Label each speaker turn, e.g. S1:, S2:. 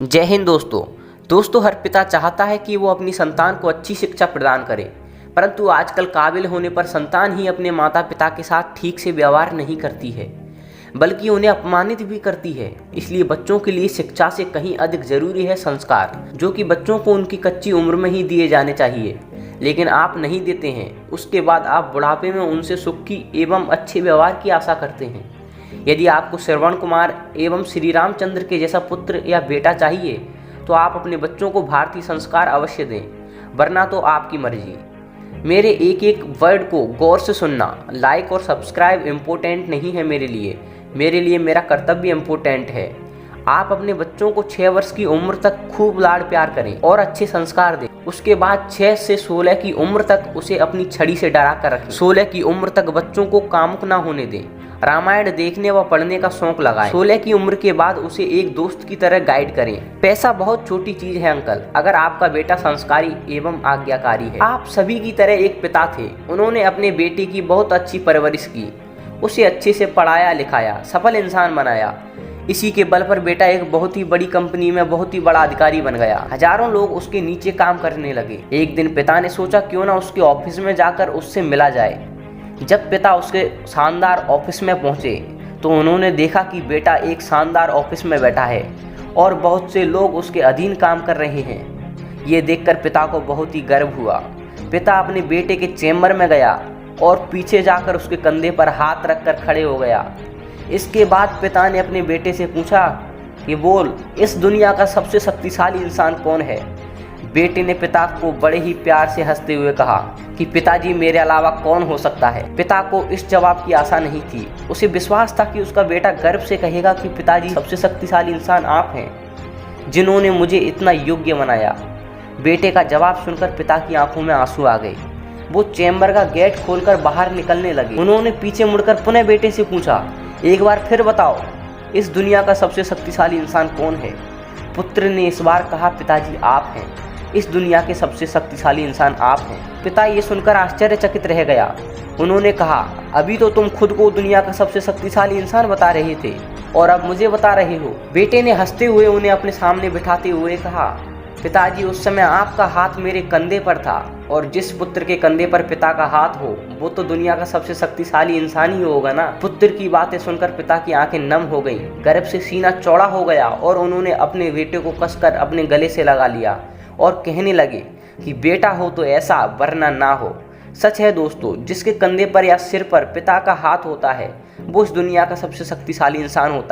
S1: जय हिंद दोस्तों हर पिता चाहता है कि वो अपनी संतान को अच्छी शिक्षा प्रदान करे, परंतु आजकल काबिल होने पर संतान ही अपने माता पिता के साथ ठीक से व्यवहार नहीं करती है, बल्कि उन्हें अपमानित भी करती है। इसलिए बच्चों के लिए शिक्षा से कहीं अधिक जरूरी है संस्कार, जो कि बच्चों को उनकी कच्ची उम्र में ही दिए जाने चाहिए, लेकिन आप नहीं देते हैं। उसके बाद आप बुढ़ापे में उनसे सुखी एवं अच्छे व्यवहार की आशा करते हैं। यदि आपको श्रवण कुमार एवं श्री रामचंद्र के जैसा पुत्र या बेटा चाहिए तो आप अपने बच्चों को भारतीय संस्कार अवश्य दें, वरना तो आपकी मर्जी। मेरे एक एक वर्ड को गौर से सुनना। लाइक और सब्सक्राइब इम्पोर्टेंट नहीं है मेरे लिए मेरा कर्तव्य इम्पोर्टेंट है। आप अपने बच्चों को 6 वर्ष की उम्र तक खूब लाड़ प्यार करें और अच्छे संस्कार दें। उसके बाद 6 से 16 की उम्र तक उसे अपनी छड़ी से डरा कर रखें। 16 की उम्र तक बच्चों को कामुक ना होने दें। रामायण देखने व पढ़ने का शौक लगाएं। 16 की उम्र के बाद उसे एक दोस्त की तरह गाइड करें। पैसा बहुत छोटी चीज है अंकल, अगर आपका बेटा संस्कारी एवं आज्ञाकारी है। आप सभी की तरह एक पिता थे। उन्होंने अपने बेटे की बहुत अच्छी परवरिश की, उसे अच्छे से पढ़ाया लिखाया, सफल इंसान बनाया। इसी के बल पर बेटा एक बहुत ही बड़ी कंपनी में बहुत ही बड़ा अधिकारी बन गया। हजारों लोग उसके नीचे काम करने लगे। एक दिन पिता ने सोचा क्यों ना उसके ऑफिस में जाकर उससे मिला जाए। जब पिता उसके शानदार ऑफिस में पहुंचे तो उन्होंने देखा कि बेटा एक शानदार ऑफिस में बैठा है और बहुत से लोग उसके अधीन काम कर रहे हैं। ये देखकर पिता को बहुत ही गर्व हुआ। पिता अपने बेटे के चेम्बर में गया और पीछे जाकर उसके कंधे पर हाथ रखकर खड़े हो गया। इसके बाद पिता ने अपने बेटे से पूछा कि बोल, इस दुनिया का सबसे शक्तिशाली इंसान कौन है। बेटे ने पिता को बड़े ही प्यार से हंसते हुए कहा कि पिताजी, मेरे अलावा कौन हो सकता है। पिता को इस जवाब की आशा नहीं थी। उसे विश्वास था कि उसका बेटा गर्व से कहेगा कि पिताजी, सबसे शक्तिशाली इंसान आप हैं, जिन्होंने मुझे इतना योग्य बनाया। बेटे का जवाब सुनकर पिता की आंखों में आंसू आ गए। वो चैम्बर का गेट खोलकर बाहर निकलने लगे। उन्होंने पीछे मुड़कर पुनः बेटे से पूछा, एक बार फिर बताओ, इस दुनिया का सबसे शक्तिशाली इंसान कौन है। पुत्र ने इस बार कहा, पिताजी आप हैं, इस दुनिया के सबसे शक्तिशाली इंसान आप हैं। पिता ये सुनकर आश्चर्यचकित रह गया। उन्होंने कहा, अभी तो तुम खुद को दुनिया का सबसे शक्तिशाली इंसान बता रहे थे और अब मुझे बता रहे हो। बेटे ने हंसते हुए उन्हें अपने सामने बिठाते हुए कहा, पिताजी, उस समय आपका हाथ मेरे कंधे पर था और जिस पुत्र के कंधे पर पिता का हाथ हो वो तो दुनिया का सबसे शक्तिशाली इंसान ही होगा ना। पुत्र की बातें सुनकर पिता की आंखें नम हो गईं, गर्व से सीना चौड़ा हो गया और उन्होंने अपने बेटे को कसकर अपने गले से लगा लिया और कहने लगे कि बेटा हो तो ऐसा, वरना ना हो। सच है दोस्तों, जिसके कंधे पर या सिर पर पिता का हाथ होता है वो इस दुनिया का सबसे शक्तिशाली इंसान होता है।